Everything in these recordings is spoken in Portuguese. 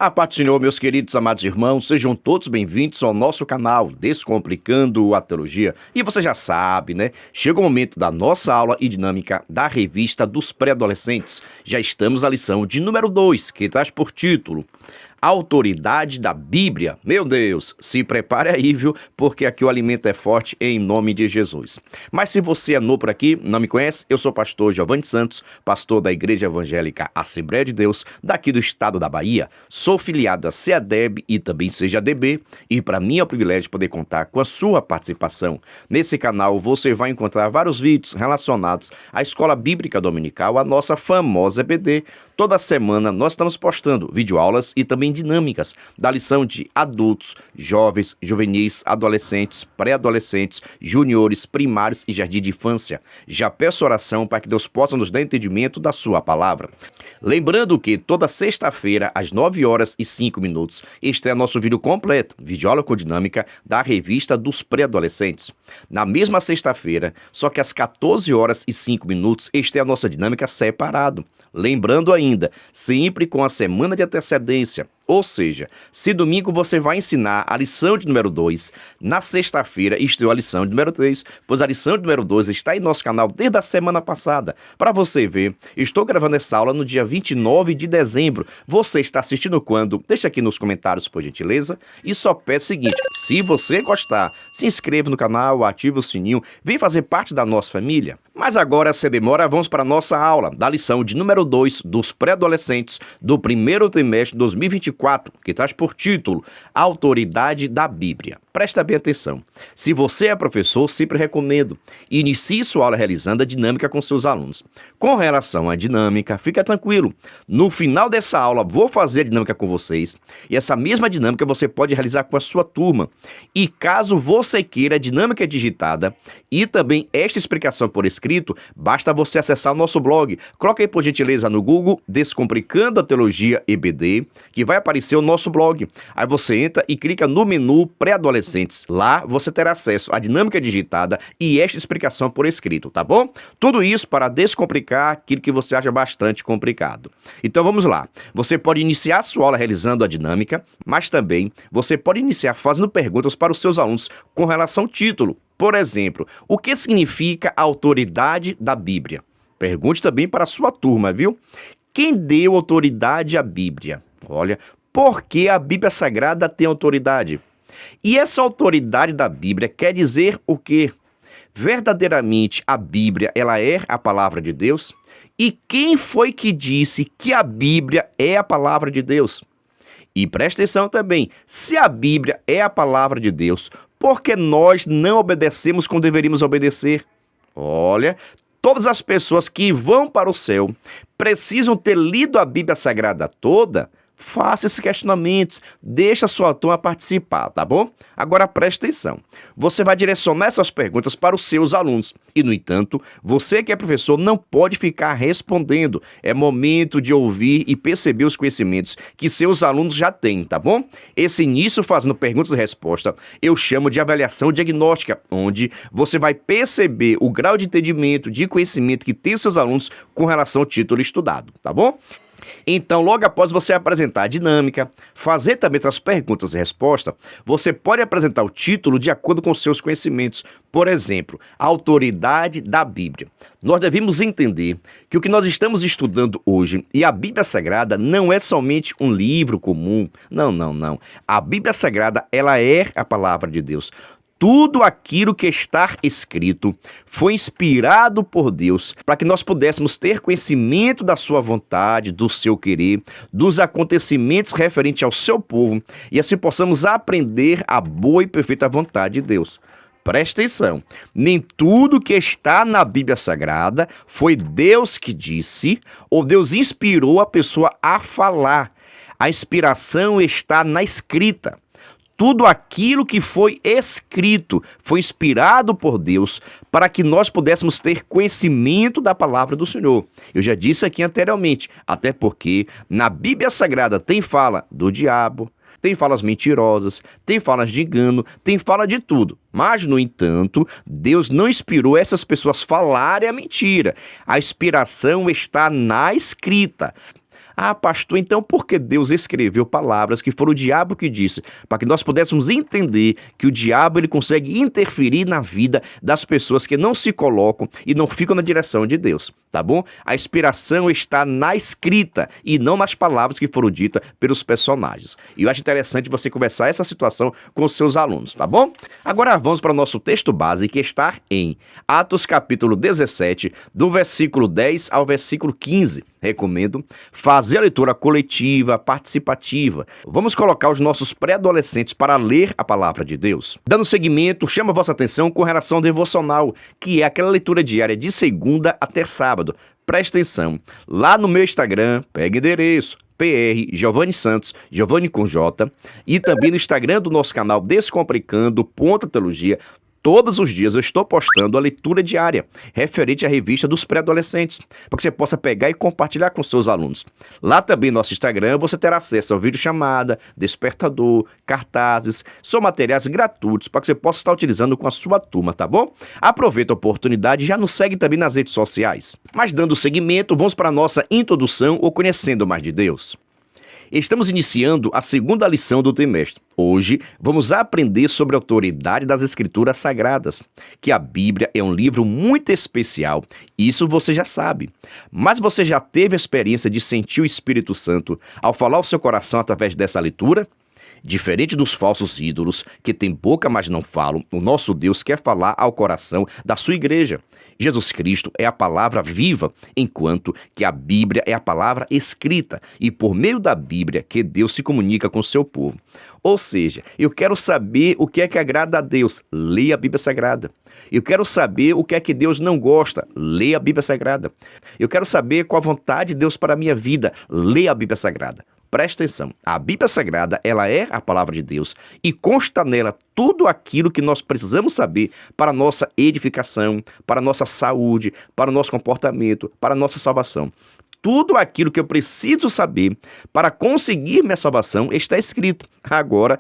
A paz do Senhor, meus queridos amados irmãos, sejam todos bem-vindos ao nosso canal Descomplicando a Teologia. E você já sabe, né? Chega o momento da nossa aula e dinâmica da revista dos pré-adolescentes. Já estamos na lição de número 2, que traz por título Autoridade da Bíblia. Meu Deus, se prepare aí, viu? Porque aqui o alimento é forte em nome de Jesus. Mas se você é novo por aqui, não me conhece, eu sou o pastor Giovanni Santos, pastor da Igreja Evangélica Assembleia de Deus, daqui do estado da Bahia. Sou filiado a CEADEB e também CEADB, e para mim é um privilégio poder contar com a sua participação. Nesse canal você vai encontrar vários vídeos relacionados à Escola Bíblica Dominical, a nossa famosa EBD. Toda semana nós estamos postando videoaulas e também dinâmicas da lição de adultos, jovens, juvenis, adolescentes, pré-adolescentes, juniores, primários e jardim de infância. Já peço oração para que Deus possa nos dar entendimento da sua palavra. Lembrando que toda sexta-feira, às 9h05, este é nosso vídeo completo, videoaula com dinâmica da revista dos pré-adolescentes. Na mesma sexta-feira, só que às 14h05, este é a nossa dinâmica separado. Lembrando ainda, sempre com a semana de antecedência. Ou seja, se domingo você vai ensinar a lição de número 2, na sexta-feira estreou a lição de número 3, pois a lição de número 2 está em nosso canal desde a semana passada. Para você ver, estou gravando essa aula no dia 29 de dezembro. Você está assistindo quando? Deixa aqui nos comentários, por gentileza. E só peço o seguinte, se você gostar, se inscreva no canal, ative o sininho, vem fazer parte da nossa família. Mas agora, sem demora, vamos para a nossa aula da lição de número 2 dos pré-adolescentes do primeiro trimestre de 2024, que traz por título Autoridade da Bíblia. Presta bem atenção. Se você é professor, sempre recomendo. Inicie sua aula realizando a dinâmica com seus alunos. Com relação à dinâmica, fica tranquilo. No final dessa aula, vou fazer a dinâmica com vocês. E essa mesma dinâmica você pode realizar com a sua turma. E caso você queira a dinâmica digitada e também esta explicação por escrito, basta você acessar o nosso blog. Coloque aí, por gentileza, no Google, Descomplicando a Teologia EBD, que vai aparecer o nosso blog. Aí você entra e clica no menu pré-adolescentes. Lá você terá acesso à dinâmica digitada e esta explicação por escrito, tá bom? Tudo isso para descomplicar aquilo que você acha bastante complicado. Então vamos lá. Você pode iniciar a sua aula realizando a dinâmica, mas também você pode iniciar fazendo perguntas para os seus alunos com relação ao título. Por exemplo, o que significa a autoridade da Bíblia? Pergunte também para a sua turma, viu? Quem deu autoridade à Bíblia? Olha, por que a Bíblia Sagrada tem autoridade? E essa autoridade da Bíblia quer dizer o quê? Verdadeiramente a Bíblia, ela é a palavra de Deus? E quem foi que disse que a Bíblia é a palavra de Deus? E presta atenção também, se a Bíblia é a palavra de Deus, por que nós não obedecemos como deveríamos obedecer? Olha, todas as pessoas que vão para o céu precisam ter lido a Bíblia Sagrada toda. Faça esses questionamentos, deixa a sua turma participar, tá bom? Agora preste atenção. Você vai direcionar essas perguntas para os seus alunos. E, no entanto, você que é professor não pode ficar respondendo. É momento de ouvir e perceber os conhecimentos que seus alunos já têm, tá bom? Esse início fazendo perguntas e respostas eu chamo de avaliação diagnóstica, onde você vai perceber o grau de entendimento, de conhecimento que tem seus alunos com relação ao título estudado, tá bom? Então, logo após você apresentar a dinâmica, fazer também essas perguntas e respostas, você pode apresentar o título de acordo com seus conhecimentos. Por exemplo, a autoridade da Bíblia. Nós devemos entender que o que nós estamos estudando hoje e a Bíblia Sagrada não é somente um livro comum. Não. A Bíblia Sagrada, ela é a palavra de Deus. Tudo aquilo que está escrito foi inspirado por Deus para que nós pudéssemos ter conhecimento da sua vontade, do seu querer, dos acontecimentos referentes ao seu povo e assim possamos aprender a boa e perfeita vontade de Deus. Presta atenção, nem tudo que está na Bíblia Sagrada foi Deus que disse ou Deus inspirou a pessoa a falar. A inspiração está na escrita. Tudo aquilo que foi escrito foi inspirado por Deus para que nós pudéssemos ter conhecimento da palavra do Senhor. Eu já disse aqui anteriormente, até porque na Bíblia Sagrada tem fala do diabo, tem falas mentirosas, tem falas de engano, tem fala de tudo. Mas, no entanto, Deus não inspirou essas pessoas falarem a mentira. A inspiração está na escrita. Ah, pastor, então por que Deus escreveu palavras que foram o diabo que disse? Para que nós pudéssemos entender que o diabo ele consegue interferir na vida das pessoas que não se colocam e não ficam na direção de Deus, tá bom? A inspiração está na escrita e não nas palavras que foram ditas pelos personagens. E eu acho interessante você conversar essa situação com os seus alunos, tá bom? Agora vamos para o nosso texto base que está em Atos capítulo 17, do versículo 10 ao versículo 15. Recomendo fazer a leitura coletiva, participativa. Vamos colocar os nossos pré-adolescentes para ler a palavra de Deus. Dando seguimento, chamo a vossa atenção com relação ao devocional, que é aquela leitura diária de segunda até sábado. Presta atenção, lá no meu Instagram, pega o endereço, PR Giovanni Santos, Giovanni com J, e também no Instagram do nosso canal Descomplicando.teologia. Todos os dias eu estou postando a leitura diária referente à revista dos pré-adolescentes, para que você possa pegar e compartilhar com seus alunos. Lá também no nosso Instagram você terá acesso ao vídeo chamada, despertador, cartazes, são materiais gratuitos para que você possa estar utilizando com a sua turma, tá bom? Aproveita a oportunidade e já nos segue também nas redes sociais. Mas dando seguimento, vamos para a nossa introdução ou conhecendo mais de Deus. Estamos iniciando a segunda lição do trimestre. Hoje vamos aprender sobre a autoridade das Escrituras Sagradas, que a Bíblia é um livro muito especial, isso você já sabe. Mas você já teve a experiência de sentir o Espírito Santo ao falar ao seu coração através dessa leitura? Diferente dos falsos ídolos, que têm boca, mas não falam, o nosso Deus quer falar ao coração da sua igreja. Jesus Cristo é a palavra viva, enquanto que a Bíblia é a palavra escrita, e por meio da Bíblia que Deus se comunica com o seu povo. Ou seja, eu quero saber o que é que agrada a Deus, leia a Bíblia Sagrada. Eu quero saber o que é que Deus não gosta, leia a Bíblia Sagrada. Eu quero saber qual a vontade de Deus para a minha vida, leia a Bíblia Sagrada. Presta atenção, a Bíblia Sagrada, ela é a palavra de Deus e consta nela tudo aquilo que nós precisamos saber para a nossa edificação, para a nossa saúde, para o nosso comportamento, para a nossa salvação. Tudo aquilo que eu preciso saber para conseguir minha salvação está escrito. Agora,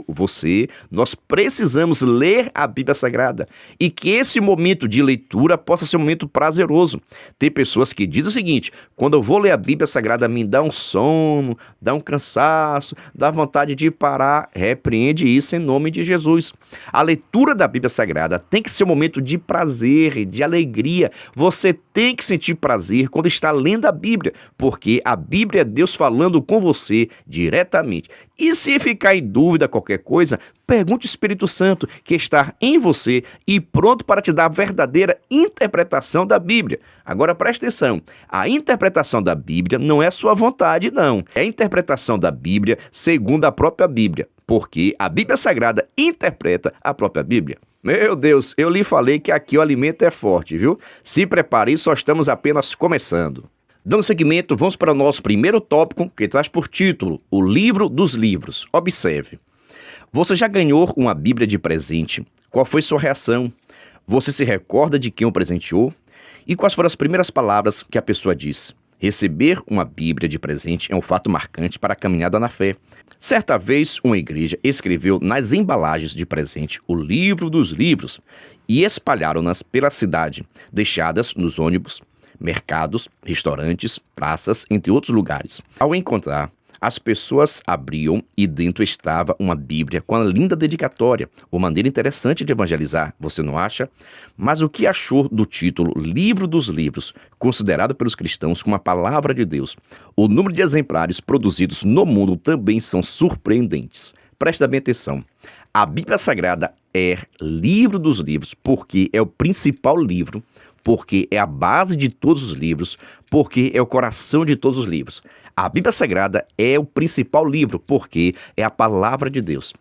você, nós precisamos ler a Bíblia Sagrada e que esse momento de leitura possa ser um momento prazeroso. Tem pessoas que dizem o seguinte: quando eu vou ler a Bíblia Sagrada me dá um sono, dá um cansaço, dá vontade de parar. Repreende isso em nome de Jesus. A leitura da Bíblia Sagrada tem que ser um momento de prazer, de alegria. Você tem que sentir prazer quando está lendo a Bíblia, porque a Bíblia é Deus falando com você diretamente. E se ficar em dúvida qualquer coisa, pergunte ao Espírito Santo que está em você e pronto para te dar a verdadeira interpretação da Bíblia. Agora preste atenção, a interpretação da Bíblia não é sua vontade, não. É a interpretação da Bíblia segundo a própria Bíblia, porque a Bíblia Sagrada interpreta a própria Bíblia. Meu Deus, eu lhe falei que aqui o alimento é forte, viu? Se prepare, só estamos apenas começando. Dando seguimento, vamos para o nosso primeiro tópico, que traz por título O Livro dos Livros. Observe. Você já ganhou uma Bíblia de presente? Qual foi sua reação? Você se recorda de quem o presenteou? E quais foram as primeiras palavras que a pessoa disse? Receber uma Bíblia de presente é um fato marcante para a caminhada na fé. Certa vez, uma igreja escreveu nas embalagens de presente o livro dos livros e espalharam-nas pela cidade, deixadas nos ônibus, mercados, restaurantes, praças, entre outros lugares. Ao encontrar, as pessoas abriam e dentro estava uma Bíblia com a linda dedicatória, uma maneira interessante de evangelizar, você não acha? Mas o que achou do título Livro dos Livros, considerado pelos cristãos como a palavra de Deus? O número de exemplares produzidos no mundo também são surpreendentes. Presta bem atenção. A Bíblia Sagrada é livro dos livros porque é o principal livro, porque é a base de todos os livros, porque é o coração de todos os livros. A Bíblia Sagrada é o principal livro, porque é a palavra de Deus.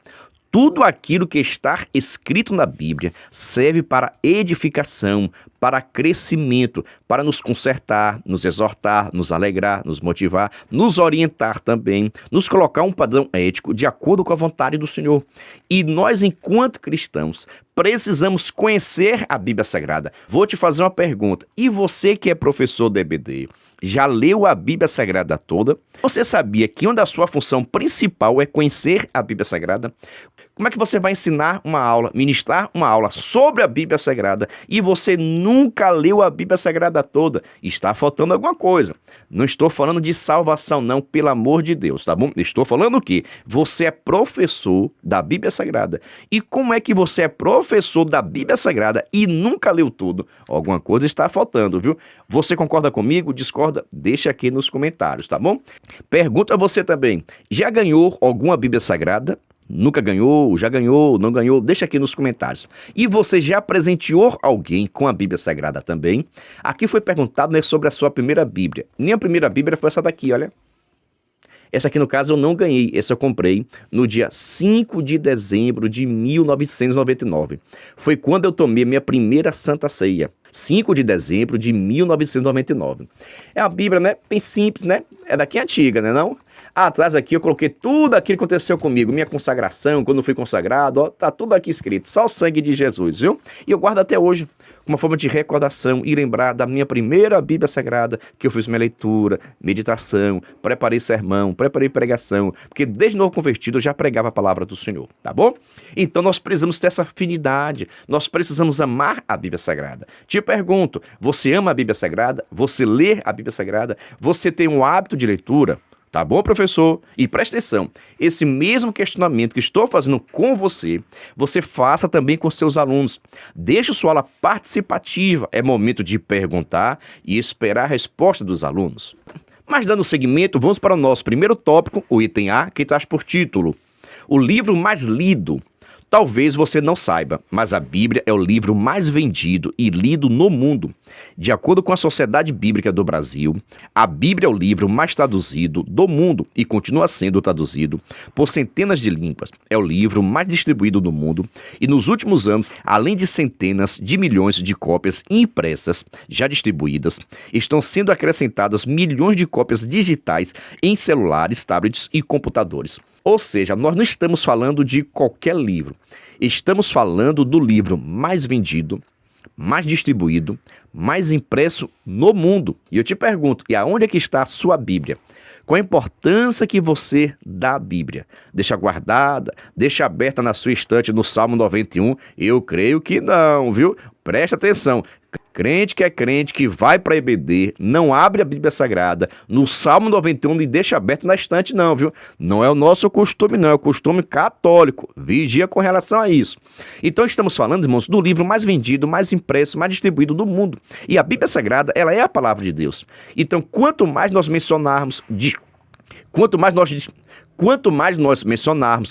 Tudo aquilo que está escrito na Bíblia serve para edificação, para crescimento, para nos consertar, nos exortar, nos alegrar, nos motivar, nos orientar também, nos colocar um padrão ético de acordo com a vontade do Senhor. E nós, enquanto cristãos, precisamos conhecer a Bíblia Sagrada. Vou te fazer uma pergunta. E você que é professor do EBD, já leu a Bíblia Sagrada toda? Você sabia que uma da sua função principal é conhecer a Bíblia Sagrada? Como é que você vai ensinar uma aula, ministrar uma aula sobre a Bíblia Sagrada e você nunca nunca leu a Bíblia Sagrada toda. Está faltando alguma coisa. Não estou falando de salvação, não, pelo amor de Deus, tá bom? Estou falando que você é professor da Bíblia Sagrada. E como é que você é professor da Bíblia Sagrada e nunca leu tudo? Alguma coisa está faltando, viu? Você concorda comigo? Discorda? Deixa aqui nos comentários, tá bom? Pergunto a você também, já ganhou alguma Bíblia Sagrada? Nunca ganhou, já ganhou, não ganhou? Deixa aqui nos comentários. E você já presenteou alguém com a Bíblia Sagrada também? Aqui foi perguntado, né, sobre a sua primeira Bíblia. Minha primeira Bíblia foi essa daqui, olha. Essa aqui, no caso, eu não ganhei. Essa eu comprei no dia 5 de dezembro de 1999. Foi quando eu tomei minha primeira Santa Ceia. 5 de dezembro de 1999. É a Bíblia, né? Bem simples, né? É daqui antiga, né não? Atrás aqui eu coloquei tudo aquilo que aconteceu comigo. Minha consagração, quando eu fui consagrado, ó, tá tudo aqui escrito. Só o sangue de Jesus, viu? E eu guardo até hoje. Uma forma de recordação e lembrar da minha primeira Bíblia Sagrada, que eu fiz minha leitura, meditação, preparei sermão, preparei pregação, porque desde novo convertido eu já pregava a palavra do Senhor, tá bom? Então nós precisamos ter essa afinidade, nós precisamos amar a Bíblia Sagrada. Te pergunto, você ama a Bíblia Sagrada? Você lê a Bíblia Sagrada? Você tem um hábito de leitura? Tá bom, professor? E presta atenção, esse mesmo questionamento que estou fazendo com você, você faça também com seus alunos. Deixe sua aula participativa, é momento de perguntar e esperar a resposta dos alunos. Mas dando seguimento, vamos para o nosso primeiro tópico, o item A, que traz por título: o livro mais lido. Talvez você não saiba, mas a Bíblia é o livro mais vendido e lido no mundo. De acordo com a Sociedade Bíblica do Brasil, a Bíblia é o livro mais traduzido do mundo e continua sendo traduzido por centenas de línguas. É o livro mais distribuído do mundo e nos últimos anos, além de centenas de milhões de cópias impressas já distribuídas, estão sendo acrescentadas milhões de cópias digitais em celulares, tablets e computadores. Ou seja, nós não estamos falando de qualquer livro. Estamos falando do livro mais vendido, mais distribuído, mais impresso no mundo. E eu te pergunto, e aonde é que está a sua Bíblia? Qual a importância que você dá à Bíblia? Deixa guardada, deixa aberta na sua estante no Salmo 91? Eu creio que não, viu? Preste atenção. Crente que é crente, que vai para a EBD, não abre a Bíblia Sagrada no Salmo 91 e deixa aberto na estante, não, viu? Não é o nosso costume, não, é o costume católico. Vigia com relação a isso. Então estamos falando, irmãos, do livro mais vendido, mais impresso, mais distribuído do mundo. E a Bíblia Sagrada, ela é a palavra de Deus. Então, quanto mais nós mencionarmos,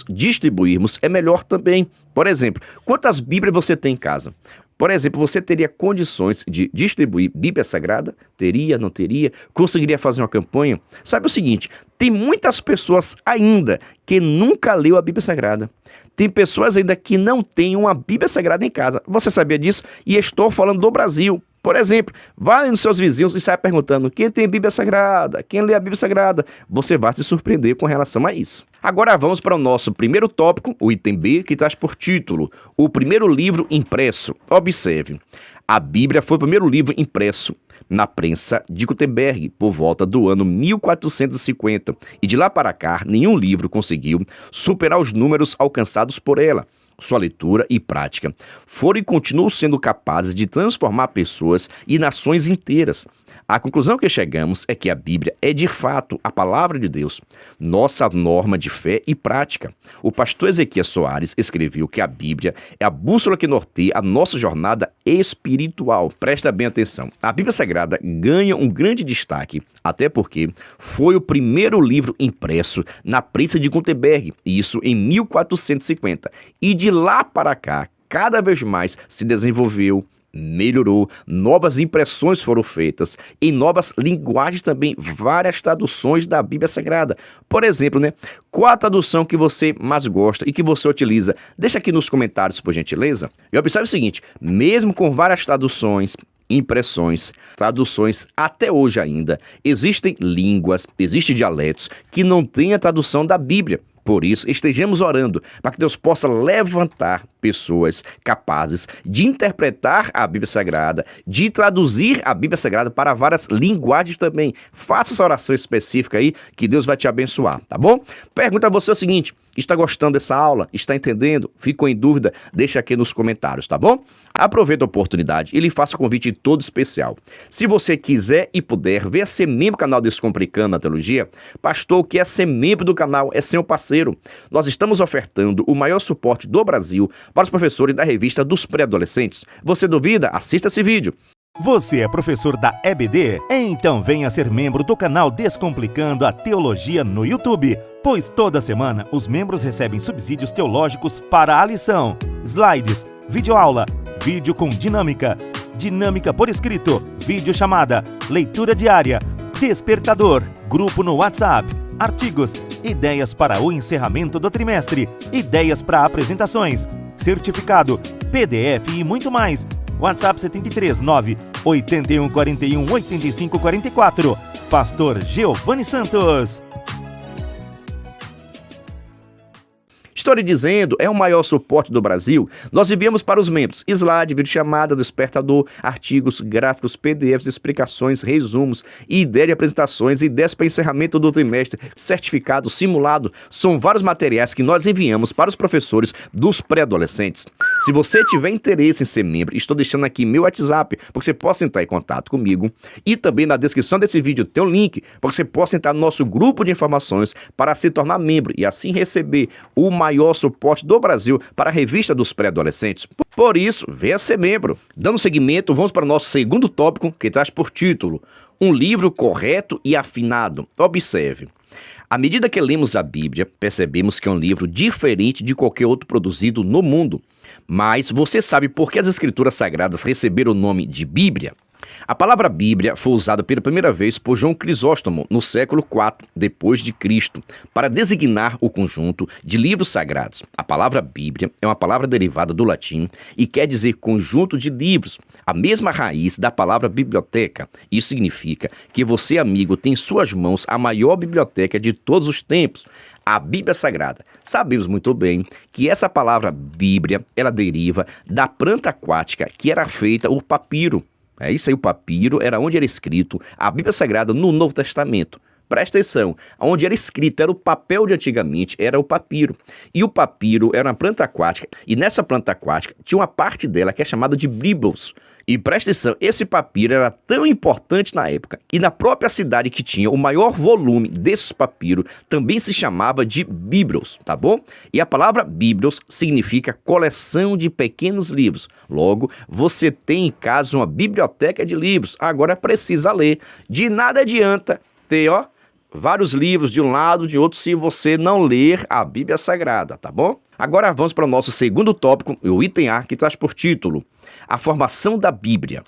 distribuirmos, é melhor também. Por exemplo, quantas Bíblias você tem em casa? Por exemplo, você teria condições de distribuir Bíblia Sagrada? Teria, não teria? Conseguiria fazer uma campanha? Sabe o seguinte, tem muitas pessoas ainda que nunca leu a Bíblia Sagrada. Tem pessoas ainda que não têm uma Bíblia Sagrada em casa. Você sabia disso? E estou falando do Brasil. Por exemplo, vai nos seus vizinhos e sai perguntando quem tem Bíblia Sagrada, quem lê a Bíblia Sagrada. Você vai se surpreender com relação a isso. Agora vamos para o nosso primeiro tópico, o item B, que traz por título: o primeiro livro impresso. Observe, a Bíblia foi o primeiro livro impresso na prensa de Gutenberg por volta do ano 1450 e de lá para cá nenhum livro conseguiu superar os números alcançados por ela. Sua leitura e prática foram e continuam sendo capazes de transformar pessoas e nações inteiras. A conclusão que chegamos é que a Bíblia é de fato a palavra de Deus, nossa norma de fé e prática. O pastor Ezequias Soares escreveu que a Bíblia é a bússola que norteia a nossa jornada espiritual. Presta bem atenção, a Bíblia Sagrada ganha um grande destaque, até porque foi o primeiro livro impresso na prensa de Gutenberg, isso em 1450, e de lá para cá, cada vez mais se desenvolveu, melhorou, novas impressões foram feitas, em novas linguagens também, várias traduções da Bíblia Sagrada. Por exemplo, qual a tradução que você mais gosta e que você utiliza? Deixa aqui nos comentários, por gentileza. E observe o seguinte, mesmo com várias traduções, impressões, traduções até hoje ainda, existem línguas, existem dialetos que não têm a tradução da Bíblia. Por isso, estejamos orando para que Deus possa levantar pessoas capazes de interpretar a Bíblia Sagrada, de traduzir a Bíblia Sagrada para várias linguagens também. Faça essa oração específica aí, que Deus vai te abençoar, tá bom? Pergunta a você o seguinte: Está gostando dessa aula? Está entendendo? Ficou em dúvida? Deixa aqui nos comentários, tá bom? Aproveita a oportunidade e lhe faço um convite todo especial. Se você quiser e puder, venha ser membro do canal Descomplicando a Teologia. Pastor, o que é ser membro do canal? É ser um parceiro. Nós estamos ofertando o maior suporte do Brasil para os professores da revista dos pré-adolescentes. Você duvida? Assista esse vídeo. Você é professor da EBD? Então venha ser membro do canal Descomplicando a Teologia no YouTube, pois toda semana os membros recebem subsídios teológicos para a lição, slides, videoaula, vídeo com dinâmica, dinâmica por escrito, videochamada, leitura diária, despertador, grupo no WhatsApp, artigos, ideias para o encerramento do trimestre, ideias para apresentações, certificado, PDF e muito mais. WhatsApp 73 9 81 41 85 44. Pastor Giovanni Santos. Estou lhe dizendo, é o maior suporte do Brasil. Nós enviamos para os membros slide, videochamada, despertador, artigos, gráficos, PDFs, explicações, resumos, ideia de apresentações, ideias para encerramento do trimestre, certificado, simulado. São vários materiais que nós enviamos para os professores dos pré-adolescentes. Se você tiver interesse em ser membro, estou deixando aqui meu WhatsApp, para que você possa entrar em contato comigo. E também na descrição desse vídeo tem um link, para que você possa entrar no nosso grupo de informações para se tornar membro e assim receber o maior suporte do Brasil para a revista dos pré-adolescentes. Por isso, venha ser membro. Dando seguimento, vamos para o nosso segundo tópico, que traz por título Um livro correto e afinado. Observe. À medida que lemos a Bíblia, percebemos que é um livro diferente de qualquer outro produzido no mundo. Mas você sabe por que as Escrituras Sagradas receberam o nome de Bíblia? A palavra Bíblia foi usada pela primeira vez por João Crisóstomo no século IV depois de Cristo para designar o conjunto de livros sagrados. A palavra Bíblia é uma palavra derivada do latim e quer dizer conjunto de livros, a mesma raiz da palavra biblioteca. Isso significa que você, amigo, tem em suas mãos a maior biblioteca de todos os tempos, a Bíblia Sagrada. Sabemos muito bem que essa palavra Bíblia, ela deriva da planta aquática que era feita o papiro. É isso aí, o papiro era onde era escrito a Bíblia Sagrada no Novo Testamento. Presta atenção, onde era escrito, era o papel de antigamente, era o papiro. E o papiro era uma planta aquática, e nessa planta aquática tinha uma parte dela que é chamada de biblos. E presta atenção, esse papiro era tão importante na época, e na própria cidade que tinha o maior volume desses papiros também se chamava de biblos, tá bom? E a palavra biblos significa coleção de pequenos livros. Logo, você tem em casa uma biblioteca de livros, agora precisa ler. De nada adianta ter, vários livros de um lado, de outro, se você não ler a Bíblia Sagrada, tá bom? Agora vamos para o nosso segundo tópico, o item A, que traz por título A Formação da Bíblia.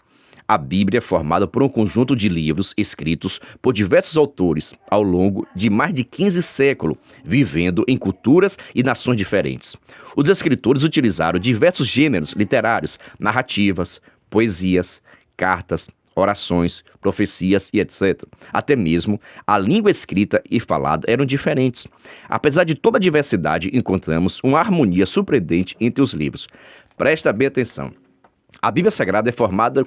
A Bíblia é formada por um conjunto de livros escritos por diversos autores ao longo de mais de 15 séculos, vivendo em culturas e nações diferentes. Os escritores utilizaram diversos gêneros literários, narrativas, poesias, cartas, orações, profecias e etc. Até mesmo a língua escrita e falada eram diferentes. Apesar de toda a diversidade, encontramos uma harmonia surpreendente entre os livros. Presta bem atenção. A Bíblia Sagrada é formada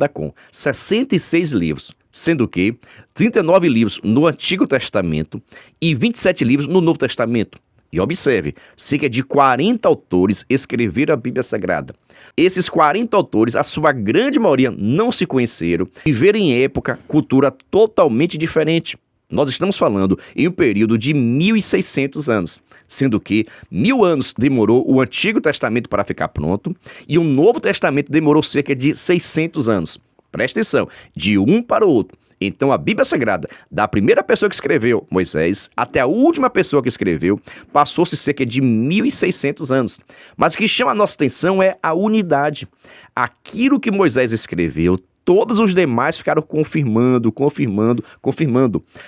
com 66 livros, sendo que 39 livros no Antigo Testamento e 27 livros no Novo Testamento. E observe, cerca de 40 autores escreveram a Bíblia Sagrada. Esses 40 autores, a sua grande maioria, não se conheceram, viveram em época, cultura totalmente diferente. Nós estamos falando em um período de 1.600 anos, sendo que 1.000 anos demorou o Antigo Testamento para ficar pronto e o Novo Testamento demorou cerca de 600 anos. Presta atenção, de um para o outro. Então a Bíblia Sagrada, da primeira pessoa que escreveu, Moisés, até a última pessoa que escreveu, passou-se cerca de 1.600 anos. Mas o que chama a nossa atenção é a unidade. Aquilo que Moisés escreveu, todos os demais ficaram confirmando.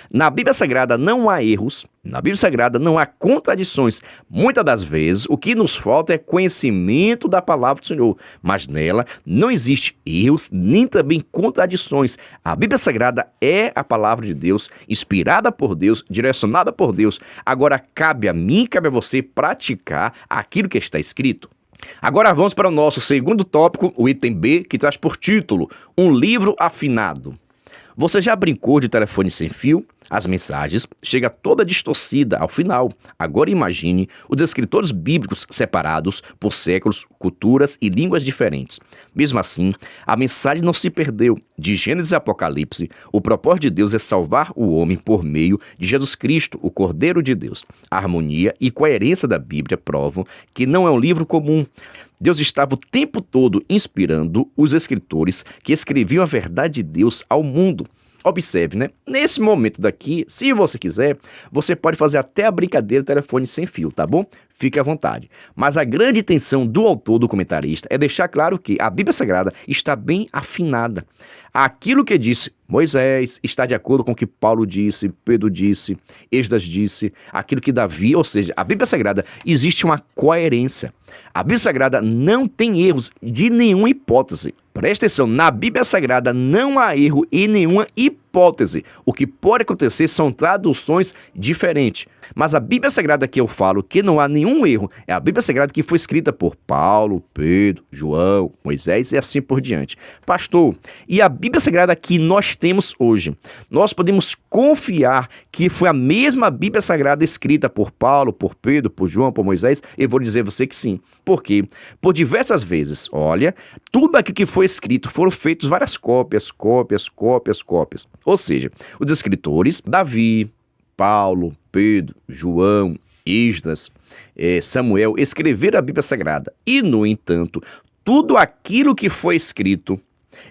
Na Bíblia Sagrada não há erros, na Bíblia Sagrada não há contradições. Muitas das vezes, o que nos falta é conhecimento da palavra do Senhor, mas nela não existe erros, nem também contradições. A Bíblia Sagrada é a palavra de Deus, inspirada por Deus, direcionada por Deus. Agora cabe a mim, cabe a você praticar aquilo que está escrito. Agora vamos para o nosso segundo tópico, o item B, que traz por título Um livro afinado. Você já brincou de telefone sem fio? As mensagens chegam toda distorcida ao final. Agora imagine os escritores bíblicos separados por séculos, culturas e línguas diferentes. Mesmo assim, a mensagem não se perdeu. De Gênesis e Apocalipse, o propósito de Deus é salvar o homem por meio de Jesus Cristo, o Cordeiro de Deus. A harmonia e coerência da Bíblia provam que não é um livro comum. Deus estava o tempo todo inspirando os escritores que escreviam a verdade de Deus ao mundo. Observe, né? Nesse momento daqui, se você quiser, você pode fazer até a brincadeira do telefone sem fio, tá bom? Fique à vontade. Mas a grande intenção do autor, do comentarista, é deixar claro que a Bíblia Sagrada está bem afinada. Aquilo que disse Moisés está de acordo com o que Paulo disse, Pedro disse, Esdras disse, aquilo que Davi, ou seja, a Bíblia Sagrada existe uma coerência. A Bíblia Sagrada não tem erros de nenhuma hipótese. Presta atenção, na Bíblia Sagrada não há erro em nenhuma hipótese. O que pode acontecer são traduções diferentes. Mas a Bíblia Sagrada que eu falo que não há nenhum erro é a Bíblia Sagrada que foi escrita por Paulo, Pedro, João, Moisés e assim por diante. Pastor, e a Bíblia Sagrada que nós temos hoje, nós podemos confiar que foi a mesma Bíblia Sagrada escrita por Paulo, por Pedro, por João, por Moisés? Eu vou dizer a você que sim. Por quê? Por diversas vezes, olha, tudo aquilo que foi escrito foram feitas várias cópias. Ou seja, os escritores, Davi, Paulo, Pedro, João, Esdras, Samuel, escreveram a Bíblia Sagrada. E, no entanto, tudo aquilo que foi escrito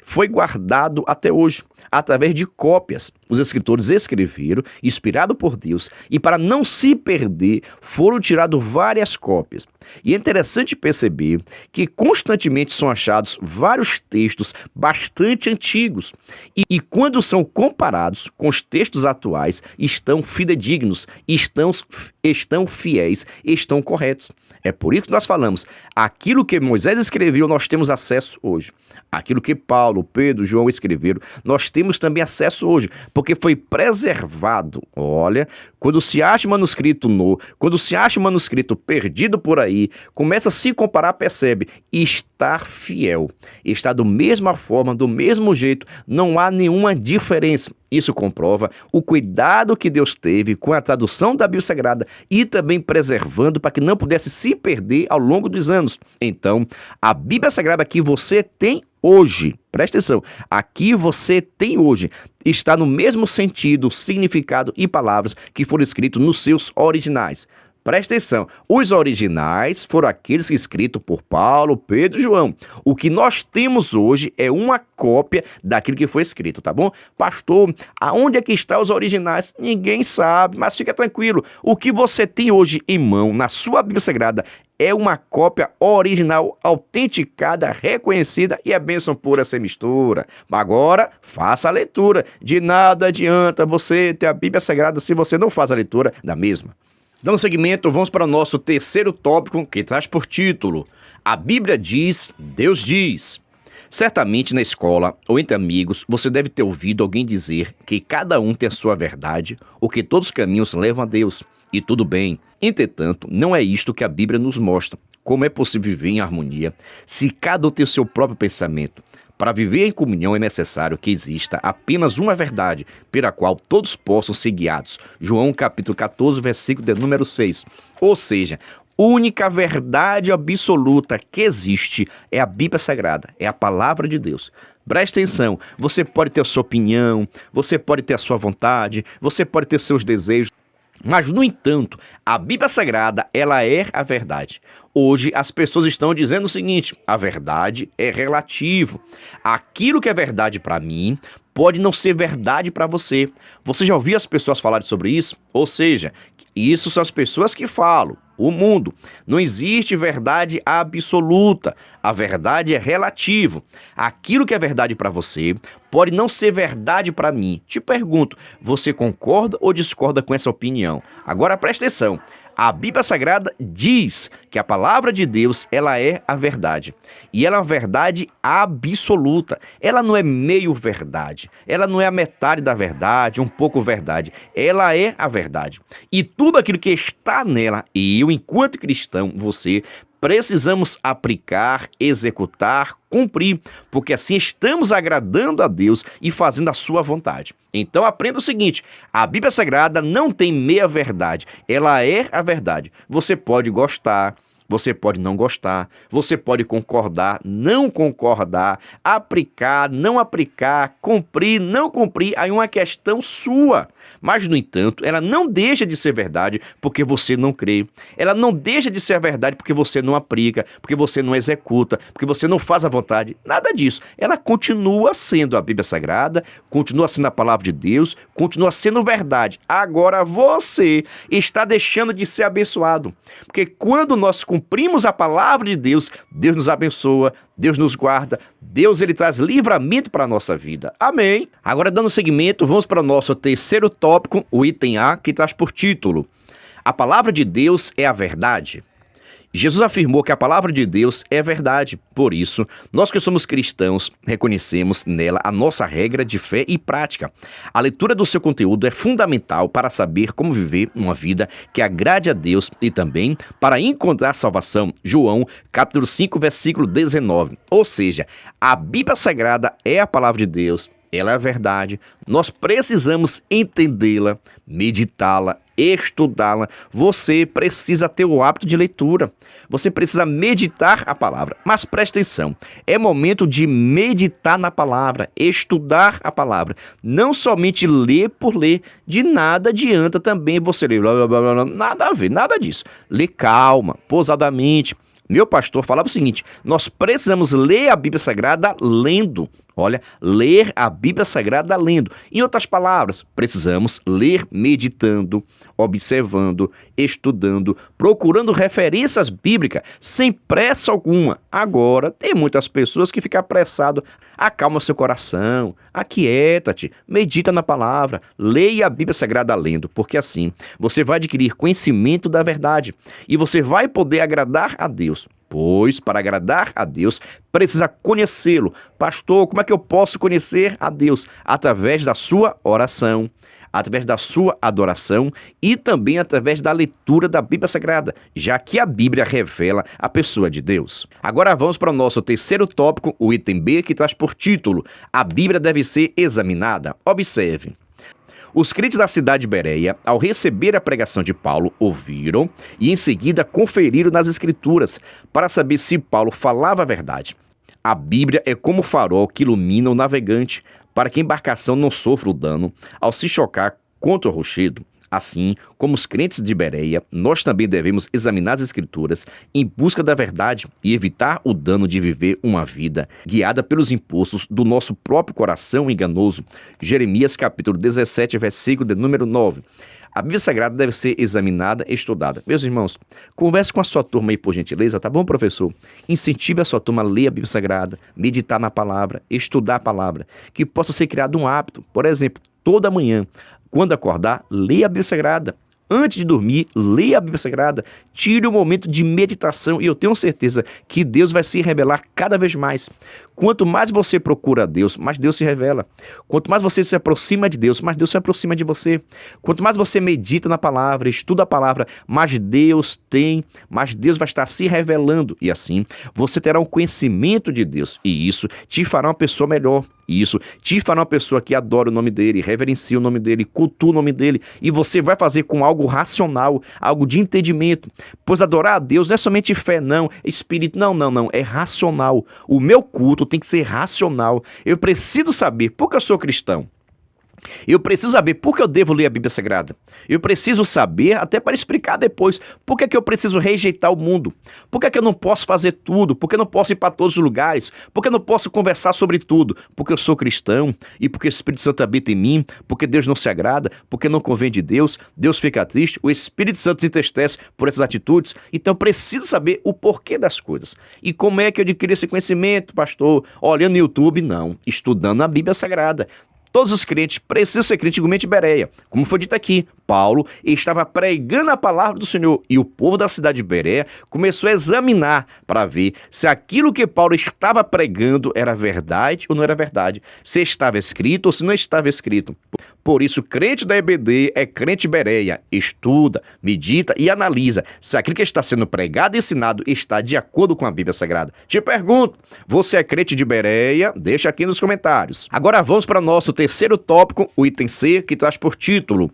foi guardado até hoje, através de cópias. Os escritores escreveram, inspirado por Deus, e para não se perder, foram tiradas várias cópias. E é interessante perceber que constantemente são achados vários textos bastante antigos. E quando são comparados com os textos atuais, estão fidedignos, estão fiéis, estão corretos. É por isso que nós falamos, aquilo que Moisés escreveu, nós temos acesso hoje. Aquilo que Paulo, Pedro, João escreveram, nós temos também acesso hoje, porque foi preservado. Olha, quando se acha manuscrito novo, quando se acha manuscrito perdido por aí, começa a se comparar, percebe, está fiel, está da mesma forma, do mesmo jeito, não há nenhuma diferença. Isso comprova o cuidado que Deus teve com a tradução da Bíblia Sagrada e também preservando para que não pudesse se perder ao longo dos anos. Então, a Bíblia Sagrada que você tem hoje, presta atenção, aqui você tem hoje, está no mesmo sentido, significado e palavras que foram escritos nos seus originais. Presta atenção, os originais foram aqueles escritos por Paulo, Pedro e João. O que nós temos hoje é uma cópia daquilo que foi escrito, tá bom? Pastor, aonde é que estão os originais? Ninguém sabe, mas fica tranquilo. O que você tem hoje em mão, na sua Bíblia Sagrada, é uma cópia original, autenticada, reconhecida e é bênção pura sem mistura. Agora, faça a leitura. De nada adianta você ter a Bíblia Sagrada se você não faz a leitura da mesma. Dando seguimento, vamos para o nosso terceiro tópico, que traz por título: A Bíblia diz, Deus diz. Certamente na escola ou entre amigos, você deve ter ouvido alguém dizer que cada um tem a sua verdade ou que todos os caminhos levam a Deus. E tudo bem. Entretanto, não é isto que a Bíblia nos mostra. Como é possível viver em harmonia se cada um tem o seu próprio pensamento? Para viver em comunhão é necessário que exista apenas uma verdade, pela qual todos possam ser guiados. João capítulo 14, versículo de número 6. Ou seja, única verdade absoluta que existe é a Bíblia Sagrada, é a palavra de Deus. Presta atenção, você pode ter a sua opinião, você pode ter a sua vontade, você pode ter seus desejos, mas, no entanto, a Bíblia Sagrada, ela é a verdade. Hoje, as pessoas estão dizendo o seguinte: a verdade é relativo. Aquilo que é verdade para mim pode não ser verdade para você. Você já ouviu as pessoas falarem sobre isso? Ou seja, isso são as pessoas que falam. O mundo. Não existe verdade absoluta. A verdade é relativo. Aquilo que é verdade para você pode não ser verdade para mim. Te pergunto, você concorda ou discorda com essa opinião? Agora presta atenção. A Bíblia Sagrada diz que a palavra de Deus, ela é a verdade. E ela é uma verdade absoluta. Ela não é meio verdade. Ela não é a metade da verdade, um pouco verdade. Ela é a verdade. E tudo aquilo que está nela, e eu, enquanto cristão, você precisamos aplicar, executar, cumprir, porque assim estamos agradando a Deus e fazendo a sua vontade. Então aprenda o seguinte, a Bíblia Sagrada não tem meia-verdade, ela é a verdade. Você pode gostar, você pode não gostar, você pode concordar, não concordar, aplicar, não aplicar, cumprir, não cumprir, aí é uma questão sua. Mas, no entanto, ela não deixa de ser verdade porque você não crê. Ela não deixa de ser verdade porque você não aplica, porque você não executa, porque você não faz a vontade. Nada disso. Ela continua sendo a Bíblia Sagrada, continua sendo a palavra de Deus, continua sendo verdade. Agora você está deixando de ser abençoado. Porque quando nós cumprimos a palavra de Deus, Deus nos abençoa, Deus nos guarda, Deus ele traz livramento para a nossa vida. Amém? Agora, dando seguimento, vamos para o nosso terceiro tópico, o item A, que traz por título: A palavra de Deus é a verdade. Jesus afirmou que a palavra de Deus é verdade. Por isso, nós que somos cristãos, reconhecemos nela a nossa regra de fé e prática. A leitura do seu conteúdo é fundamental para saber como viver uma vida que agrade a Deus e também para encontrar salvação. João, capítulo 5, versículo 19. Ou seja, a Bíblia Sagrada é a palavra de Deus. Ela é a verdade, nós precisamos entendê-la, meditá-la, estudá-la. Você precisa ter o hábito de leitura, você precisa meditar a palavra. Mas preste atenção, é momento de meditar na palavra, estudar a palavra. Não somente ler por ler, de nada adianta também você ler, blá, blá, blá, blá, nada a ver, nada disso. Lê calma, pausadamente. Meu pastor falava o seguinte, nós precisamos ler a Bíblia Sagrada lendo. Olha, ler a Bíblia Sagrada lendo. Em outras palavras, precisamos ler meditando, observando, estudando, procurando referências bíblicas, sem pressa alguma. Agora, tem muitas pessoas que ficam apressadas. Acalma seu coração, aquieta-te, medita na palavra, leia a Bíblia Sagrada lendo, porque assim você vai adquirir conhecimento da verdade e você vai poder agradar a Deus. Pois, para agradar a Deus, precisa conhecê-lo. Pastor, como é que eu posso conhecer a Deus? Através da sua oração, através da sua adoração e também através da leitura da Bíblia Sagrada, já que a Bíblia revela a pessoa de Deus. Agora vamos para o nosso terceiro tópico, o item B, que traz por título: A Bíblia deve ser examinada. Observe. Os crentes da cidade de Bereia, ao receber a pregação de Paulo, ouviram e em seguida conferiram nas Escrituras para saber se Paulo falava a verdade. A Bíblia é como o farol que ilumina o navegante para que a embarcação não sofra o dano ao se chocar contra o rochedo. Assim como os crentes de Bereia, nós também devemos examinar as Escrituras em busca da verdade e evitar o dano de viver uma vida guiada pelos impulsos do nosso próprio coração enganoso. Jeremias capítulo 17, versículo de número 9. A Bíblia Sagrada deve ser examinada e estudada. Meus irmãos, converse com a sua turma aí, por gentileza, tá bom, professor? Incentive a sua turma a ler a Bíblia Sagrada, meditar na palavra, estudar a palavra, que possa ser criado um hábito. Por exemplo, toda manhã, quando acordar, leia a Bíblia Sagrada. Antes de dormir, leia a Bíblia Sagrada. Tire um momento de meditação e eu tenho certeza que Deus vai se revelar cada vez mais. Quanto mais você procura a Deus, mais Deus se revela. Quanto mais você se aproxima de Deus, mais Deus se aproxima de você. Quanto mais você medita na palavra, estuda a palavra, mais Deus vai estar se revelando. E assim, você terá um conhecimento de Deus. E isso te fará uma pessoa melhor. Isso te fará uma pessoa que adora o nome dele, reverencia o nome dele, cultua o nome dele. E você vai fazer com algo racional, algo de entendimento. Pois adorar a Deus não é somente fé, não, espírito, não. É racional. O meu culto tem que ser racional. Eu preciso saber por que eu sou cristão. Eu preciso saber por que eu devo ler a Bíblia Sagrada. Eu preciso saber, até para explicar depois, por que eu preciso rejeitar o mundo. Por que eu não posso fazer tudo? Por que eu não posso ir para todos os lugares? Por que eu não posso conversar sobre tudo? Porque eu sou cristão e porque o Espírito Santo habita em mim, porque Deus não se agrada, porque não convém de Deus, Deus fica triste, o Espírito Santo se entristece por essas atitudes. Então eu preciso saber o porquê das coisas. E como é que eu adquiri esse conhecimento, pastor? Olhando no YouTube? Não. Estudando a Bíblia Sagrada. Todos os crentes precisam ser crentes igualmente de Bereia. Como foi dito aqui, Paulo estava pregando a palavra do Senhor e o povo da cidade de Bereia começou a examinar para ver se aquilo que Paulo estava pregando era verdade ou não era verdade, se estava escrito ou se não estava escrito. Por isso, crente da EBD é crente Bereia. Estuda, medita e analisa se aquilo que está sendo pregado e ensinado está de acordo com a Bíblia Sagrada. Te pergunto, você é crente de Bereia? Deixa aqui nos comentários. Agora vamos para o nosso terceiro tópico, o item C, que traz por título: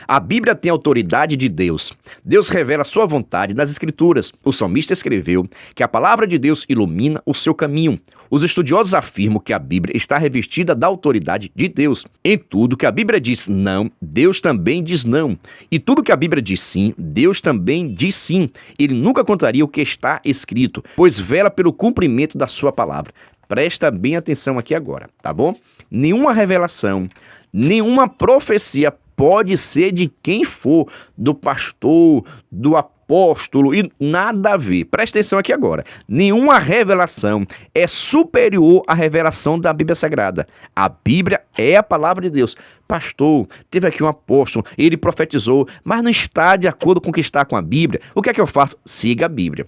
a Bíblia tem autoridade de Deus. Deus revela sua vontade nas Escrituras. O salmista escreveu que a palavra de Deus ilumina o seu caminho. Os estudiosos afirmam que a Bíblia está revestida da autoridade de Deus. Em tudo que a Bíblia diz não, Deus também diz não. E tudo que a Bíblia diz sim, Deus também diz sim. Ele nunca contraria o que está escrito, pois vela pelo cumprimento da sua palavra. Presta bem atenção aqui agora, tá bom? Nenhuma revelação, nenhuma profecia pode ser de quem for, do pastor, do apóstolo, e nada a ver. Presta atenção aqui agora. Nenhuma revelação é superior à revelação da Bíblia Sagrada. A Bíblia é a palavra de Deus. Pastor, teve aqui um apóstolo, ele profetizou, mas não está de acordo com o que está com a Bíblia. O que é que eu faço? Siga a Bíblia.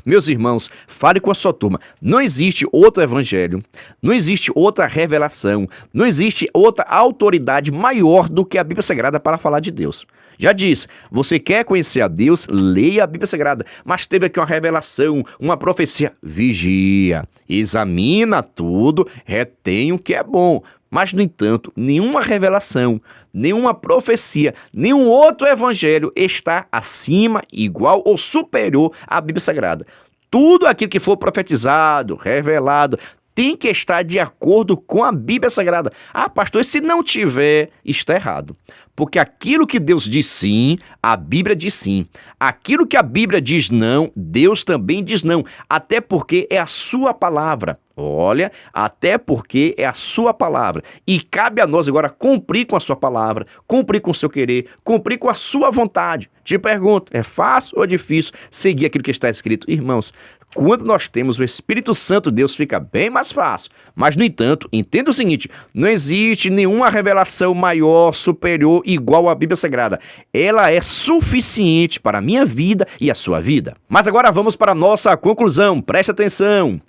Meus irmãos, fale com a sua turma. Não existe outro evangelho, não existe outra revelação, não existe outra autoridade maior do que a Bíblia Sagrada para falar de Deus. Já disse, você quer conhecer a Deus? Leia a Bíblia Sagrada. Mas teve aqui uma revelação, uma profecia. Vigia, examina tudo, retém o que é bom. Mas, no entanto, nenhuma revelação, nenhuma profecia, nenhum outro evangelho está acima, igual ou superior à Bíblia Sagrada. Tudo aquilo que for profetizado, revelado, tem que estar de acordo com a Bíblia Sagrada. Ah, pastor, e se não tiver, está errado. Porque aquilo que Deus diz sim, a Bíblia diz sim. Aquilo que a Bíblia diz não, Deus também diz não. Até porque é a sua palavra. Olha, até porque é a sua palavra. E cabe a nós agora cumprir com a sua palavra, cumprir com o seu querer, cumprir com a sua vontade. Te pergunto, é fácil ou difícil seguir aquilo que está escrito? Irmãos, quando nós temos o Espírito Santo, Deus fica bem mais fácil. Mas, no entanto, entenda o seguinte, não existe nenhuma revelação maior, superior, igual à Bíblia Sagrada. Ela é suficiente para a minha vida e a sua vida. Mas agora vamos para a nossa conclusão. Preste atenção.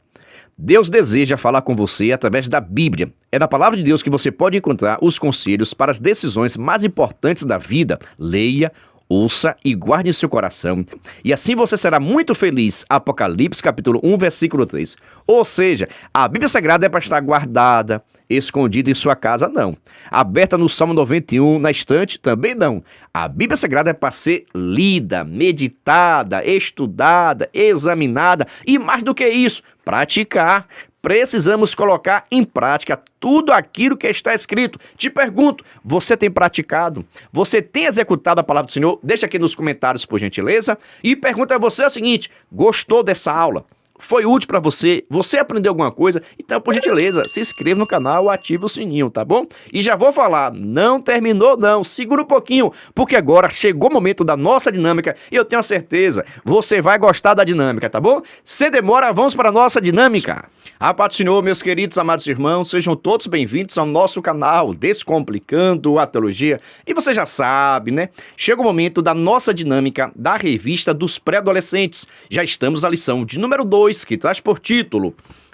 Deus deseja falar com você através da Bíblia. É na palavra de Deus que você pode encontrar os conselhos para as decisões mais importantes da vida. Leia, ouça e guarde em seu coração. E assim você será muito feliz. Apocalipse capítulo 1, versículo 3. Ou seja, a Bíblia Sagrada é para estar guardada, escondida em sua casa, não. Aberta no Salmo 91, na estante, também não. A Bíblia Sagrada é para ser lida, meditada, estudada, examinada e, mais do que isso, praticar. Precisamos colocar em prática tudo aquilo que está escrito. Te pergunto, você tem praticado? Você tem executado a palavra do Senhor? Deixa aqui nos comentários, por gentileza. E pergunta a você o seguinte, gostou dessa aula? Foi útil para você? Você aprendeu alguma coisa? Então, por gentileza, se inscreva no canal, ative o sininho, tá bom? E já vou falar, não terminou não, segura um pouquinho, porque agora chegou o momento da nossa dinâmica e eu tenho a certeza, você vai gostar da dinâmica, tá bom? Sem demora, vamos para a nossa dinâmica. A paz do Senhor, meus queridos amados irmãos, sejam todos bem-vindos ao nosso canal Descomplicando a Teologia. E você já sabe, né? Chega o momento da nossa dinâmica da revista dos pré-adolescentes. Já estamos na lição de número 2, que traz por título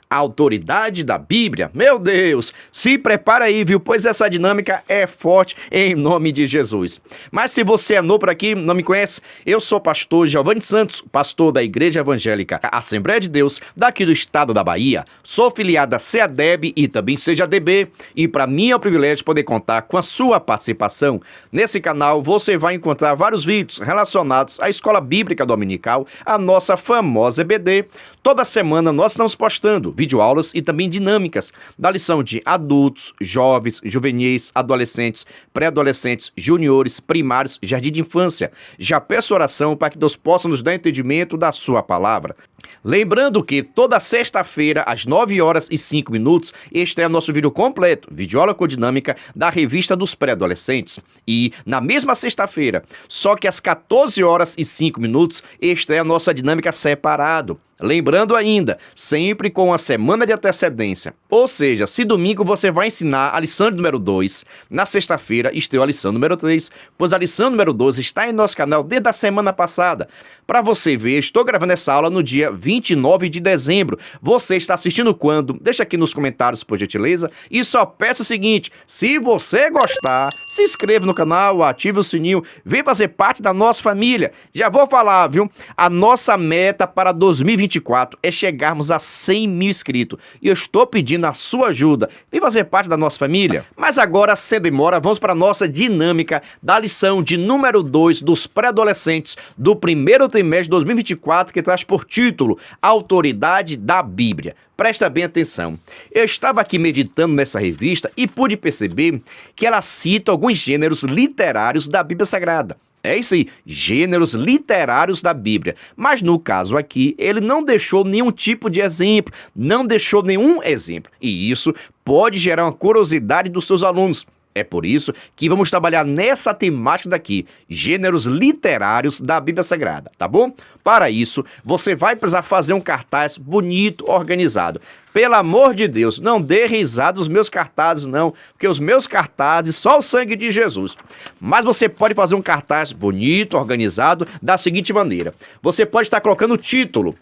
A Autoridade da Bíblia. Meu Deus, se prepara aí, viu? Pois essa dinâmica é forte em nome de Jesus. Mas se você é novo por aqui, não me conhece, eu sou pastor Giovanni Santos, pastor da Igreja Evangélica Assembleia de Deus, daqui do estado da Bahia. Sou filiado a CEADEB e também CEADB, e para mim é um privilégio poder contar com a sua participação. Nesse canal você vai encontrar vários vídeos relacionados à Escola Bíblica Dominical, a nossa famosa EBD. Toda semana nós estamos postando videoaulas e também dinâmicas da lição de adultos, jovens, juvenis, adolescentes, pré-adolescentes, juniores, primários, jardim de infância. Já peço oração para que Deus possa nos dar entendimento da sua palavra. Lembrando que toda sexta-feira, às 9h05, este é o nosso vídeo completo, videoaula com dinâmica da revista dos pré-adolescentes. E na mesma sexta-feira, só que às 14h05, esta é a nossa dinâmica separado. Lembrando ainda, sempre com a semana de antecedência. Ou seja, se domingo você vai ensinar a lição número 2, na sexta-feira estreou a lição número 3, pois a lição número 12 está em nosso canal desde a semana passada. Para você ver, estou gravando essa aula no dia 29 de dezembro. Você está assistindo quando? Deixa aqui nos comentários, por gentileza. E só peço o seguinte, se você gostar, se inscreva no canal, ative o sininho, vem fazer parte da nossa família. Já vou falar, viu? A nossa meta para 2024 é chegarmos a 100 mil inscritos. E eu estou pedindo a sua ajuda. Vem fazer parte da nossa família. Mas agora, sem demora, vamos para a nossa dinâmica da lição de número 2 dos pré-adolescentes do primeiro trimestre de 2024, que traz por título Autoridade da Bíblia. Presta bem atenção. Eu estava aqui meditando nessa revista e pude perceber que ela cita alguns gêneros literários da Bíblia Sagrada. É isso aí, gêneros literários da Bíblia. Mas no caso aqui, ele não deixou nenhum tipo de exemplo, não deixou nenhum exemplo. E isso pode gerar uma curiosidade dos seus alunos. É por isso que vamos trabalhar nessa temática daqui, gêneros literários da Bíblia Sagrada, tá bom? Para isso, você vai precisar fazer um cartaz bonito, organizado. Pelo amor de Deus, não dê risada dos meus cartazes não, porque os meus cartazes, só o sangue de Jesus. Mas você pode fazer um cartaz bonito, organizado, da seguinte maneira. Você pode estar colocando o título,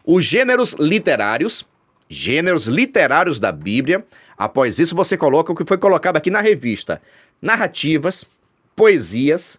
os gêneros literários da Bíblia. Após isso, você coloca o que foi colocado aqui na revista. Narrativas, poesias,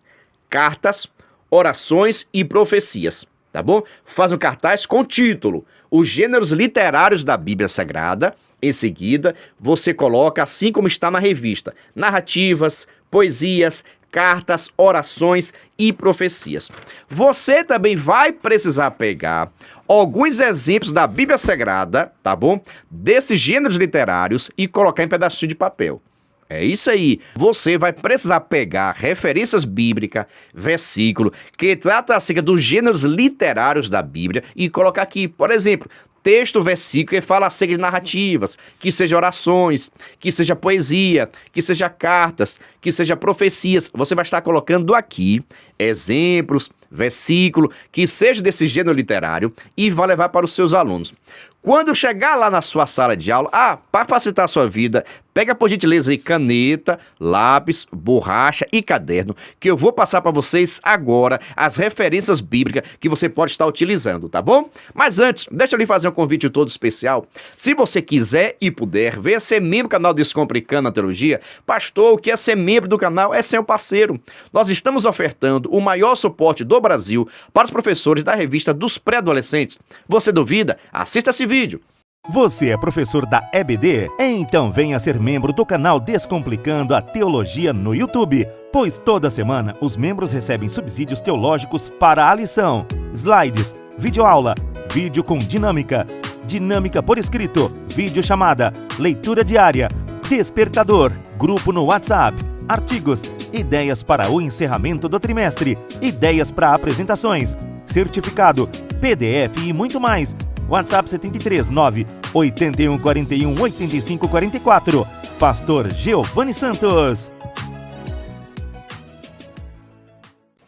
cartas, orações e profecias, tá bom? Faz um cartaz com o título, os gêneros literários da Bíblia Sagrada. Em seguida, você coloca, assim como está na revista, narrativas, poesias, cartas, orações e profecias. Você também vai precisar pegar alguns exemplos da Bíblia Sagrada, tá bom? Desses gêneros literários e colocar em pedacinho de papel. É isso aí. Você vai precisar pegar referências bíblicas, versículo, que trata acerca dos gêneros literários da Bíblia e colocar aqui, por exemplo, texto, versículo que fala acerca de narrativas, que seja orações, que seja poesia, que seja cartas, que seja profecias. Você vai estar colocando aqui exemplos, versículo, que seja desse gênero literário e vai levar para os seus alunos. Quando chegar lá na sua sala de aula, para facilitar a sua vida, pega por gentileza aí caneta, lápis, borracha e caderno, que eu vou passar para vocês agora as referências bíblicas que você pode estar utilizando, tá bom? Mas antes, deixa eu lhe fazer um convite todo especial. Se você quiser e puder, venha ser membro do canal Descomplicando a Teologia. Pastor, o que é ser membro do canal é ser um parceiro. Nós estamos ofertando o maior suporte do Brasil para os professores da revista dos pré-adolescentes. Você duvida? Assista esse vídeo. Você é professor da EBD? Então venha ser membro do canal Descomplicando a Teologia no YouTube, pois toda semana os membros recebem subsídios teológicos para a lição, slides, videoaula, vídeo com dinâmica, dinâmica por escrito, videochamada, leitura diária, despertador, grupo no WhatsApp, artigos, ideias para o encerramento do trimestre, ideias para apresentações, certificado, PDF e muito mais. WhatsApp 73 9 81 41 85 44. Pastor Giovanni Santos.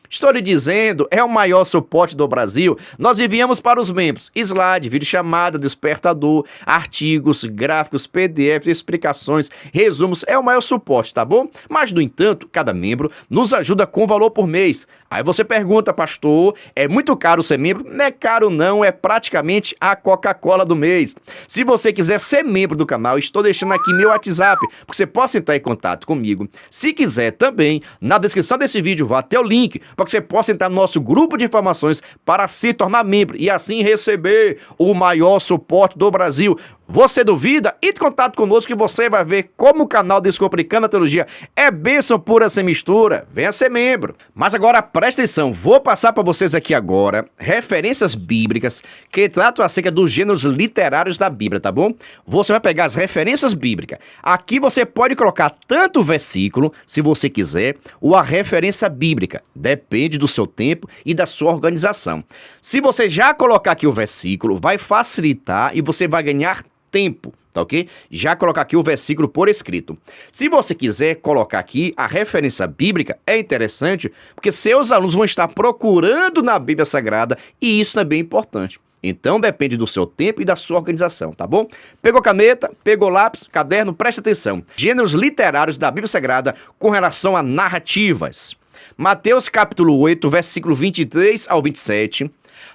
Estou lhe dizendo, é o maior suporte do Brasil. Nós enviamos para os membros slide, videochamada, despertador, artigos, gráficos, PDF, explicações, resumos. É o maior suporte, tá bom? Mas, no entanto, cada membro nos ajuda com valor por mês. Aí você pergunta, pastor, é muito caro ser membro? Não é caro não, é praticamente a Coca-Cola do mês. Se você quiser ser membro do canal, estou deixando aqui meu WhatsApp, porque você possa entrar em contato comigo. Se quiser também, na descrição desse vídeo vai ter o link, para que você possa entrar no nosso grupo de informações para se tornar membro e assim receber o maior suporte do Brasil. Você duvida? Entre em contato conosco que você vai ver como o canal Descomplicando a Teologia é bênção pura sem mistura. Venha ser membro. Mas agora presta atenção, vou passar para vocês aqui agora referências bíblicas que tratam acerca dos gêneros literários da Bíblia, tá bom? Você vai pegar as referências bíblicas. Aqui você pode colocar tanto o versículo, se você quiser, ou a referência bíblica. Depende do seu tempo e da sua organização. Se você já colocar aqui o versículo, vai facilitar e você vai ganhar tempo, tá ok? Já colocar aqui o versículo por escrito. Se você quiser colocar aqui a referência bíblica, é interessante, porque seus alunos vão estar procurando na Bíblia Sagrada e isso também é importante. Então depende do seu tempo e da sua organização, tá bom? Pegou caneta, pegou lápis, caderno, preste atenção. Gêneros literários da Bíblia Sagrada com relação a narrativas. Mateus capítulo 8, versículo 23 ao 27,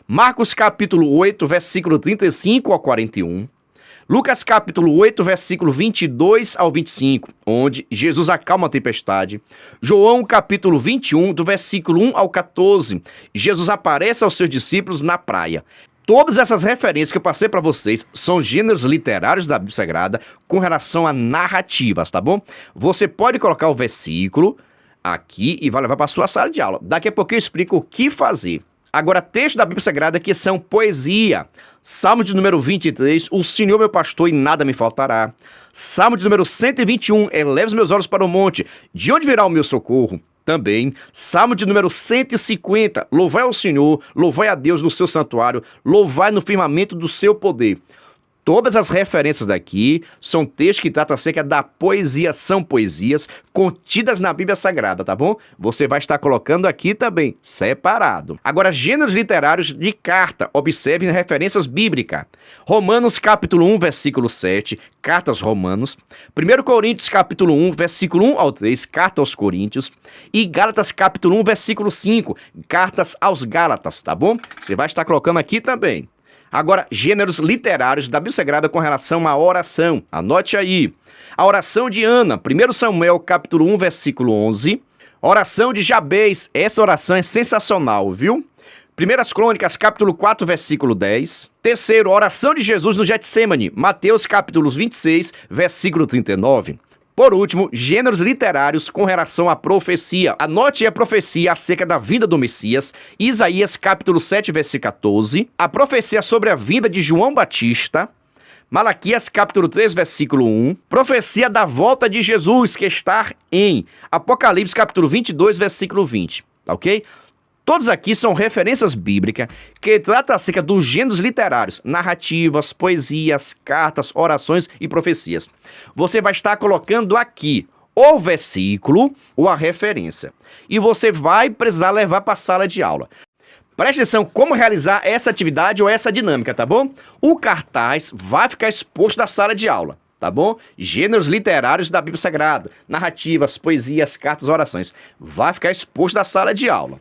Marcos capítulo 8, versículo 35 ao 41. Lucas capítulo 8, versículo 22 ao 25, onde Jesus acalma a tempestade. João capítulo 21, do versículo 1 ao 14, Jesus aparece aos seus discípulos na praia. Todas essas referências que eu passei para vocês são gêneros literários da Bíblia Sagrada com relação a narrativas, tá bom? Você pode colocar o versículo aqui e vai levar para a sua sala de aula. Daqui a pouco eu explico o que fazer. Agora, texto da Bíblia Sagrada que são poesia. Salmo de número 23, o Senhor meu pastor e nada me faltará. Salmo de número 121, eleva os meus olhos para o monte, de onde virá o meu socorro? Também, Salmo de número 150, louvai ao Senhor, louvai a Deus no seu santuário, louvai no firmamento do seu poder. Todas as referências daqui são textos que tratam acerca da poesia, são poesias contidas na Bíblia Sagrada, tá bom? Você vai estar colocando aqui também, separado. Agora, gêneros literários de carta, observem referências bíblicas. Romanos capítulo 1, versículo 7, cartas Romanos. 1 Coríntios capítulo 1, versículo 1 ao 3, carta aos Coríntios. E Gálatas capítulo 1, versículo 5, cartas aos Gálatas, tá bom? Você vai estar colocando aqui também. Agora, gêneros literários da Bíblia Sagrada com relação à oração. Anote aí. A oração de Ana, 1 Samuel, capítulo 1, versículo 11. Oração de Jabez, essa oração é sensacional, viu? 1 Crônicas, capítulo 4, versículo 10. Terceiro, oração de Jesus no Getsemane, Mateus, capítulo 26, versículo 39. Por último, gêneros literários com relação à profecia. Anote a profecia acerca da vinda do Messias, Isaías capítulo 7, versículo 14. A profecia sobre a vinda de João Batista, Malaquias capítulo 3, versículo 1. Profecia da volta de Jesus, que está em Apocalipse capítulo 22, versículo 20. Tá ok? Todos aqui são referências bíblicas que tratam acerca dos gêneros literários, narrativas, poesias, cartas, orações e profecias. Você vai estar colocando aqui o versículo ou a referência. E você vai precisar levar para a sala de aula. Preste atenção como realizar essa atividade ou essa dinâmica, tá bom? O cartaz vai ficar exposto na sala de aula. Tá bom? Gêneros literários da Bíblia Sagrada, narrativas, poesias, cartas, orações. Vai ficar exposto na sala de aula.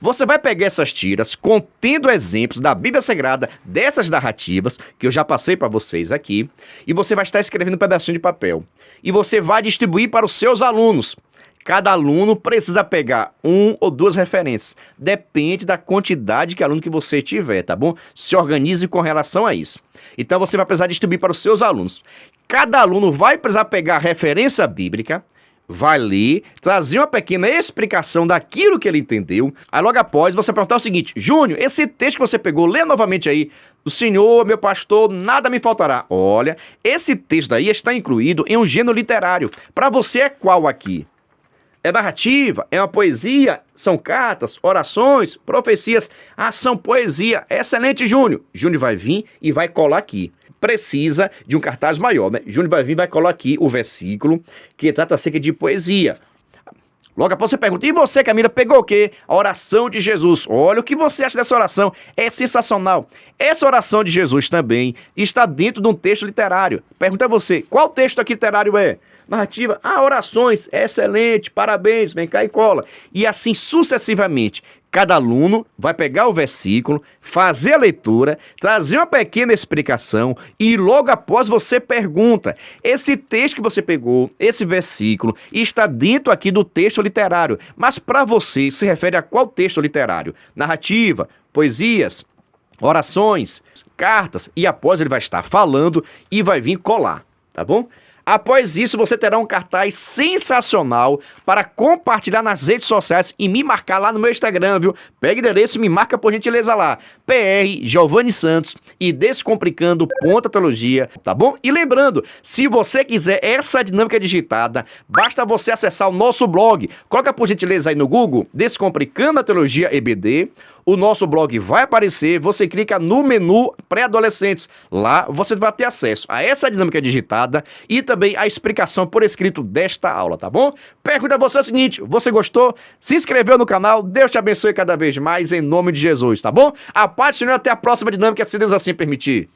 Você vai pegar essas tiras contendo exemplos da Bíblia Sagrada, dessas narrativas, que eu já passei para vocês aqui, e você vai estar escrevendo um pedacinho de papel. E você vai distribuir para os seus alunos. Cada aluno precisa pegar 1 ou 2 referências. Depende da quantidade de aluno que você tiver, tá bom? Se organize com relação a isso. Então você vai precisar distribuir para os seus alunos. Cada aluno vai precisar pegar a referência bíblica, vai ler, trazer uma pequena explicação daquilo que ele entendeu. Aí logo após você perguntar o seguinte: Júnior, esse texto que você pegou, lê novamente aí. O Senhor, meu pastor, nada me faltará. Olha, esse texto aí está incluído em um gênero literário. Para você é qual aqui? É narrativa? É uma poesia? São cartas, orações, profecias? Ah, são poesia. Excelente, Júnior. Júnior vai vir e vai colar aqui. Precisa de um cartaz maior, né? Júnior vai vir e vai colar aqui o versículo que trata acerca de poesia. Logo após você pergunta: e você, Camila, pegou o quê? A oração de Jesus. Olha, o que você acha dessa oração? É sensacional. Essa oração de Jesus também está dentro de um texto literário. Pergunta a você: qual texto aqui literário é? Narrativa? Ah, orações. Excelente, parabéns, vem cá e cola. E assim sucessivamente. Cada aluno vai pegar o versículo, fazer a leitura, trazer uma pequena explicação e logo após você pergunta: esse texto que você pegou, esse versículo, está dentro aqui do texto literário, mas para você se refere a qual texto literário? Narrativa, poesias, orações, cartas, e após ele vai estar falando e vai vir colar, tá bom? Após isso, você terá um cartaz sensacional para compartilhar nas redes sociais e me marcar lá no meu Instagram, viu? Pega o endereço e me marca por gentileza lá. PR Giovanni Santos e Descomplicando Teologia, tá bom? E lembrando, se você quiser essa dinâmica digitada, basta você acessar o nosso blog. Coloca por gentileza aí no Google, Descomplicando a Teologia EBD. O nosso blog vai aparecer, você clica no menu pré-adolescentes. Lá você vai ter acesso a essa dinâmica digitada e também a explicação por escrito desta aula, tá bom? Pergunta a você o seguinte: você gostou? Se inscreveu no canal? Deus te abençoe cada vez mais em nome de Jesus, tá bom? A paz do Senhor, até a próxima dinâmica, se Deus assim permitir.